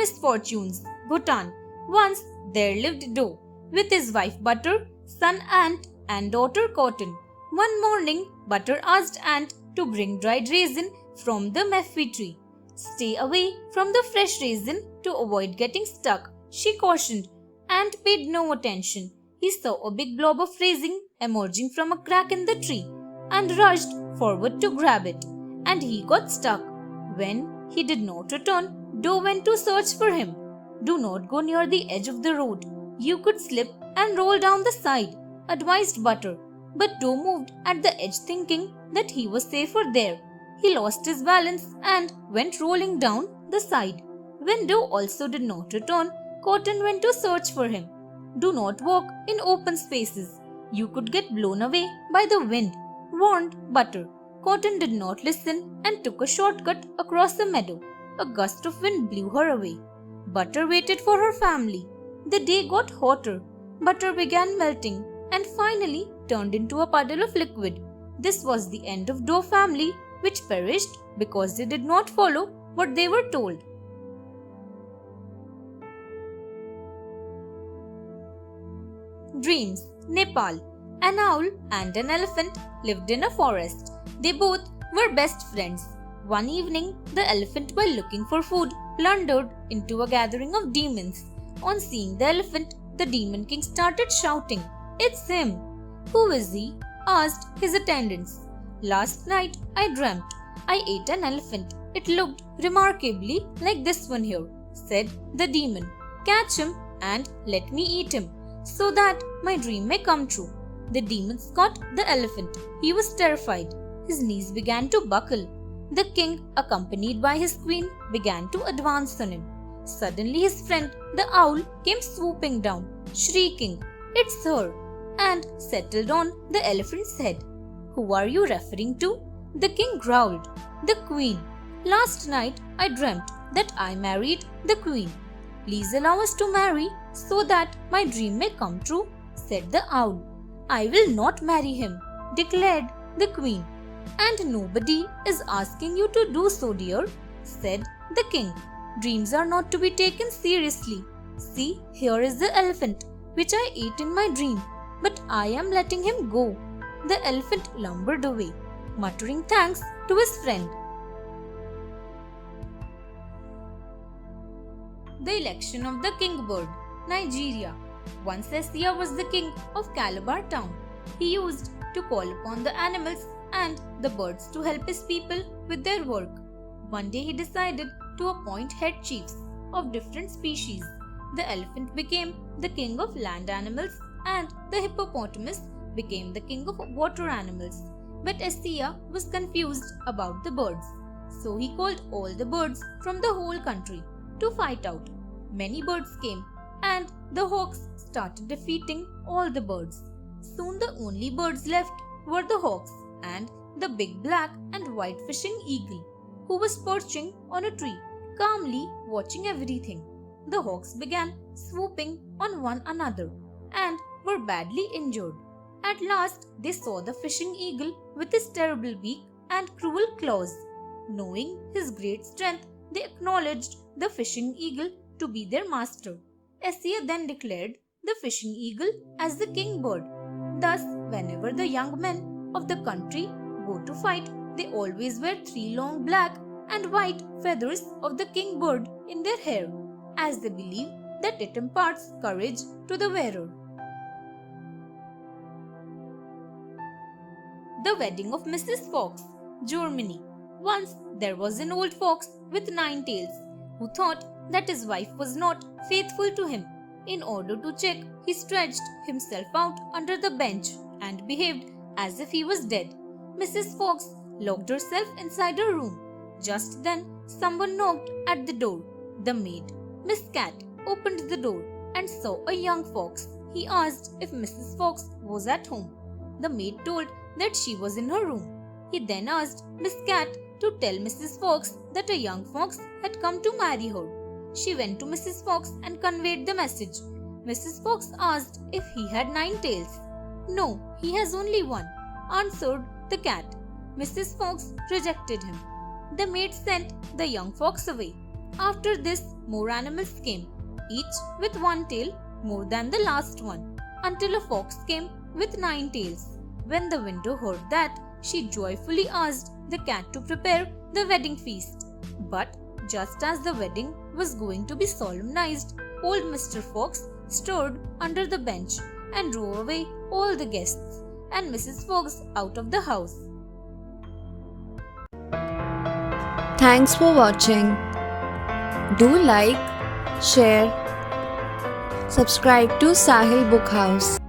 Misfortunes, Bhutan. Once there lived Do with his wife Butter, son Ant, and daughter Cotton. One morning, Butter asked Ant to bring dried raisin from the meffi tree. Stay away from the fresh raisin to avoid getting stuck, she cautioned. Ant paid no attention. He saw a big blob of raisin emerging from a crack in the tree and rushed forward to grab it. And he got stuck. When he did not return, Do went to search for him. Do not go near the edge of the road. You could slip and roll down the side, advised Butter. But Do moved at the edge thinking that he was safer there. He lost his balance and went rolling down the side. When Do also did not return, Cotton went to search for him. Do not walk in open spaces. You could get blown away by the wind, warned Butter. Cotton did not listen and took a shortcut across the meadow. A gust of wind blew her away. Butter waited for her family. The day got hotter. Butter began melting and finally turned into a puddle of liquid. This was the end of Doe family, which perished because they did not follow what they were told. Dreams, Nepal. An owl and an elephant lived in a forest. They both were best friends. One evening, the elephant, while looking for food, blundered into a gathering of demons. On seeing the elephant, the demon king started shouting, "It's him!" "Who is he?" asked his attendants. "Last night I dreamt I ate an elephant. It looked remarkably like this one here," said the demon. "Catch him and let me eat him, so that my dream may come true." The demons caught the elephant. He was terrified. His knees began to buckle. The king, accompanied by his queen, began to advance on him. Suddenly his friend, the owl, came swooping down, shrieking, "It's her!" and settled on the elephant's head. "Who are you referring to?" The king growled. "The queen. Last night I dreamt that I married the queen. Please allow us to marry so that my dream may come true," said the owl. "I will not marry him," declared the queen. "And nobody is asking you to do so, dear," said the king. "Dreams are not to be taken seriously. See, here is the elephant, which I ate in my dream, but I am letting him go." The elephant lumbered away, muttering thanks to his friend. The election of the king bird, Nigeria. Once Sia was the king of Calabar town. He used to call upon the animals and the birds to help his people with their work. One day he decided to appoint head chiefs of different species. The elephant became the king of land animals and the hippopotamus became the king of water animals. But Sia was confused about the birds. So he called all the birds from the whole country to fight out. Many birds came and the hawks started defeating all the birds. Soon the only birds left were the hawks and the big black and white fishing eagle, who was perching on a tree, calmly watching everything. The hawks began swooping on one another and were badly injured. At last they saw the fishing eagle with his terrible beak and cruel claws. Knowing his great strength, they acknowledged the fishing eagle to be their master. Sia then declared the fishing eagle as the king bird. Thus, whenever the young men of the country go to fight, they always wear 3 long black and white feathers of the king bird in their hair, as they believe that it imparts courage to the wearer. The wedding of Mrs. Fox, Germany. Once there was an old fox with 9 tails who thought that his wife was not faithful to him. In order to check, he stretched himself out under the bench and behaved as if he was dead. Mrs. Fox locked herself inside her room. Just then, someone knocked at the door. The maid, Miss Cat, opened the door and saw a young fox. He asked if Mrs. Fox was at home. The maid told that she was in her room. He then asked Miss Cat to tell Mrs. Fox that a young fox had come to marry her. She went to Mrs. Fox and conveyed the message. Mrs. Fox asked if he had 9 tails. "No, he has only 1, answered the cat. Mrs. Fox rejected him. The maid sent the young fox away. After this, more animals came, each with one tail more than the last one, until a fox came with 9 tails. When the widow heard that, she joyfully asked the cat to prepare the wedding feast. But just as the wedding was going to be solemnized, old Mr. Fox stirred under the bench and drove away all the guests and Mrs. Fox out of the house. Thanks for watching. Do like, share, subscribe to Sahil Book House.